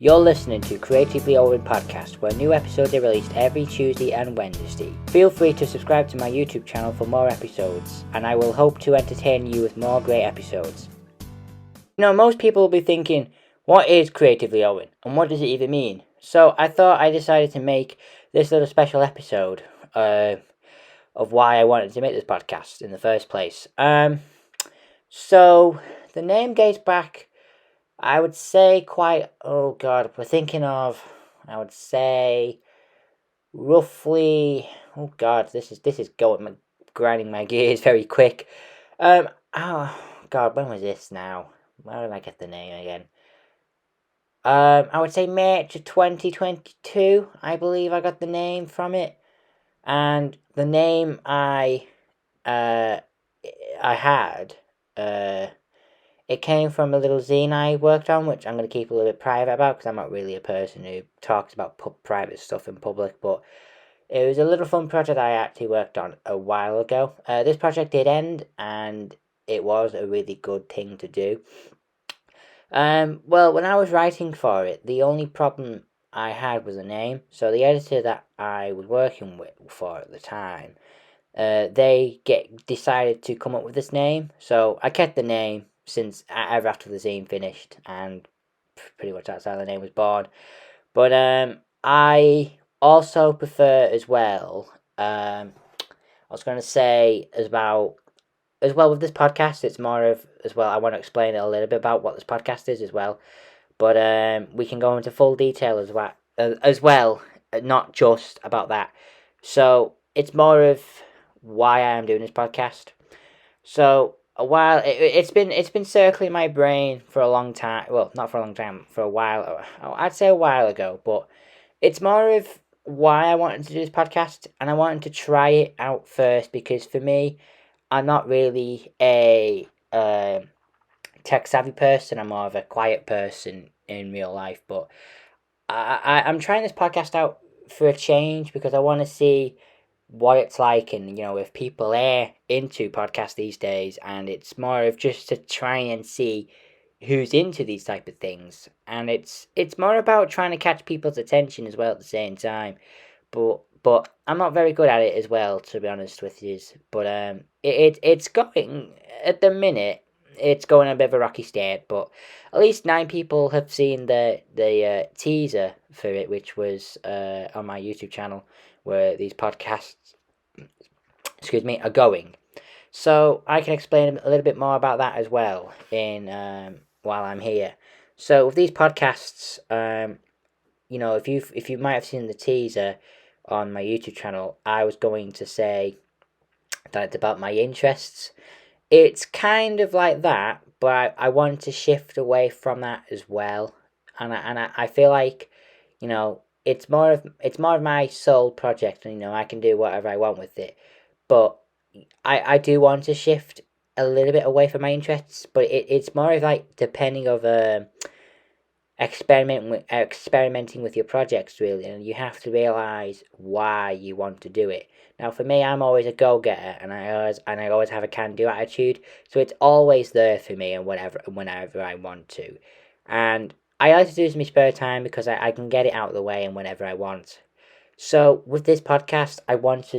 You're listening to Creatively Owen Podcast, where new episodes are released every Tuesday and Wednesday. Feel free to subscribe to my YouTube channel for more episodes, and I will hope to entertain you with more great episodes. Most people will be thinking, what is Creatively Owen, and what does it even mean? So I thought I decided to make this little special episode of why I wanted to make this podcast in the first place. So the name dates back, I would say we're thinking of, I would say, roughly, this is grinding my gears very quick. When was this now? Where did I get the name again? I would say March of 2022, I believe I got the name from it. And the name I had, it came from a little zine I worked on, which I'm going to keep a little bit private about, because I'm not really a person who talks about private stuff in public, but it was a little fun project I actually worked on a while ago. This project did end, and it was a really good thing to do. Well, when I was writing for it, the only problem I had was the name. So the editor that I was working for at the time, they decided to come up with this name. So I kept the name since ever after the zine finished, and pretty much that's how the name was born. But I also prefer as well. I was going to say as well with this podcast, it's more of as well. I want to explain a little bit about what this podcast is as well, but we can go into full detail as well, not just about that. So it's more of why I am doing this podcast. So it's been circling my brain for a long time. Well, not for a long time, for a while. I'd say a while ago, but it's more of why I wanted to do this podcast, and I wanted to try it out first because for me, I'm not really a tech savvy person. I'm more of a quiet person in real life, but I'm trying this podcast out for a change because I want to see what it's like, and if people are into podcasts these days, and it's more of just to try and see who's into these type of things, and it's more about trying to catch people's attention as well at the same time, but I'm not very good at it as well, to be honest with you. But it's going at the minute. It's going a bit of a rocky state, but at least 9 people have seen the teaser for it, which was on my YouTube channel, where these podcasts, are going. So I can explain a little bit more about that as well in while I'm here. So with these podcasts, if you might have seen the teaser on my YouTube channel, I was going to say that it's about my interests. It's kind of like that, but I want to shift away from that as well, and I feel like, it's more of my sole project, and I can do whatever I want with it, but I do want to shift a little bit away from my interests, but it's more of like depending of experimenting with your projects, really, and you have to realize why you want to do it. Now, for me, I'm always a go-getter, and I always have a can-do attitude, so it's always there for me, and whenever I want to, and I like to do this in my spare time because I can get it out of the way and whenever I want. So with this podcast, I want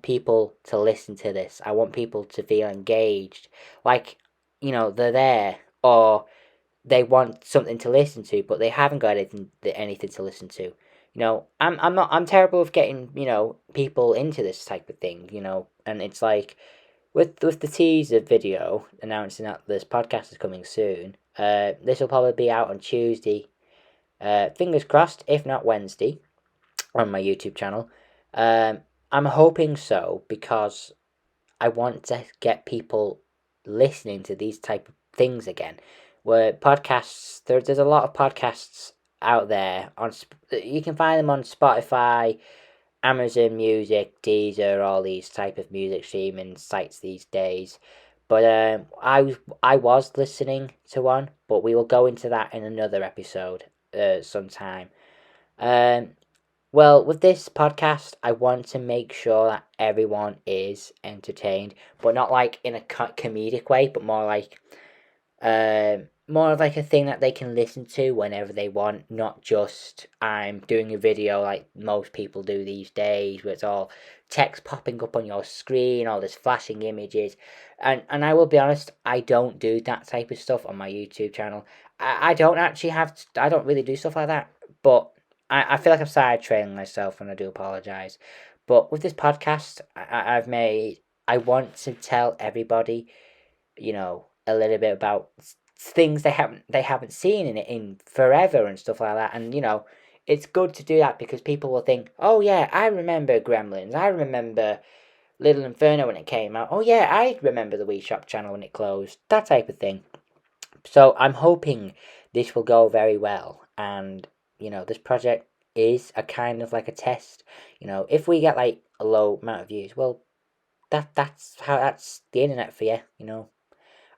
people to listen to this. I want people to feel engaged, like they're there, or they want something to listen to, but they haven't got anything to listen to. I'm terrible with getting people into this type of thing. And it's like with the teaser video announcing that this podcast is coming soon. This will probably be out on Tuesday. Fingers crossed, if not Wednesday, on my YouTube channel. I'm hoping so because I want to get people listening to these type of things again. Where podcasts, there's a lot of podcasts out there you can find them on Spotify, Amazon Music, Deezer, all these type of music streaming sites these days. But I was listening to one, but we will go into that in another episode sometime. Well, with this podcast, I want to make sure that everyone is entertained, but not like in a comedic way, but more like more of like a thing that they can listen to whenever they want, not just I'm doing a video like most people do these days, where it's all text popping up on your screen, all this flashing images. And I will be honest, I don't do that type of stuff on my YouTube channel. I don't actually I don't really do stuff like that, but I feel like I'm sidetrailing myself, and I do apologize. But with this podcast I've made, I want to tell everybody, a little bit about things they haven't seen in forever and stuff like that. And it's good to do that because people will think, oh yeah, I remember Gremlins, I remember Little Inferno when it came out, oh yeah, I remember the Wii Shop channel when it closed, that type of thing. So I'm hoping this will go very well, and this project is a kind of like a test. If we get like a low amount of views, well, that's the internet for you.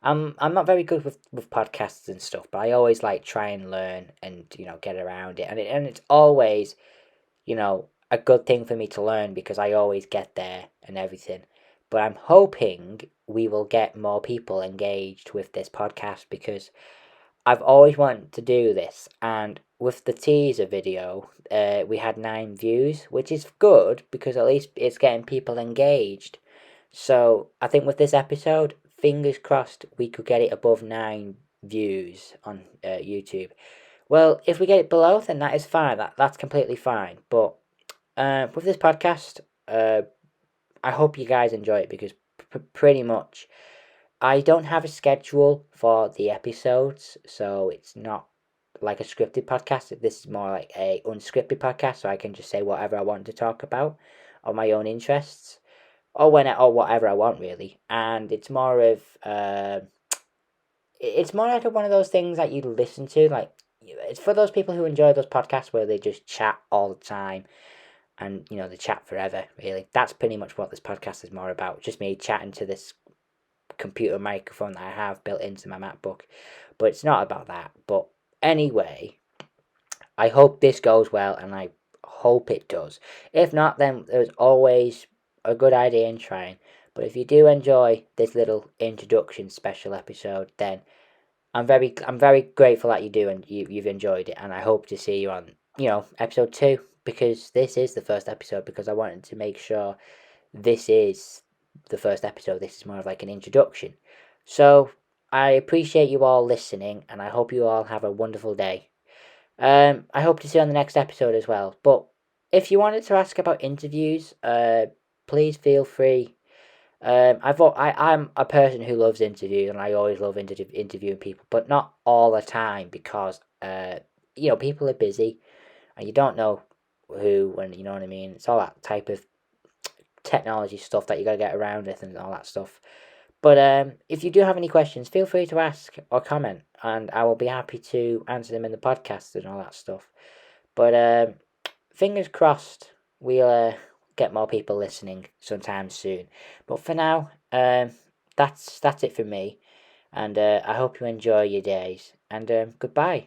I'm not very good with podcasts and stuff, but I always like try and learn and get around it, and it's always a good thing for me to learn because I always get there and everything. But I'm hoping we will get more people engaged with this podcast because I've always wanted to do this, and with the teaser video, we had 9 views, which is good because at least it's getting people engaged. So I think with this episode, fingers crossed, we could get it above 9 views on YouTube. Well, if we get it below, then that is fine. That's completely fine. But with this podcast, I hope you guys enjoy it because pretty much I don't have a schedule for the episodes, so it's not like a scripted podcast. This is more like a unscripted podcast, so I can just say whatever I want to talk about, or my own interests, or or whatever I want really. And it's more like one of those things that you listen to. Like, it's for those people who enjoy those podcasts where they just chat all the time, and they chat forever. Really, that's pretty much what this podcast is more about. Just me chatting to this computer microphone that I have built into my MacBook. But it's not about that. But anyway, I hope this goes well, and I hope it does. If not, then there's always a good idea in trying. But if you do enjoy this little introduction special episode, then I'm very grateful that you do, and you've enjoyed it, and I hope to see you on episode 2, because this is the first episode, because I wanted to make sure this is the first episode. This is more of like an introduction. So I appreciate you all listening, and I hope you all have a wonderful day. I hope to see you on the next episode as well. But if you wanted to ask about interviews, please feel free. I'm a person who loves interviews, and I always love interviewing people, but not all the time because people are busy, and you don't know who, when, you know what I mean. It's all that type of technology stuff that you gotta get around with and all that stuff. But if you do have any questions, feel free to ask or comment, and I will be happy to answer them in the podcast and all that stuff. But fingers crossed, we'll get more people listening sometime soon. But for now, that's it for me, and I hope you enjoy your days. And goodbye.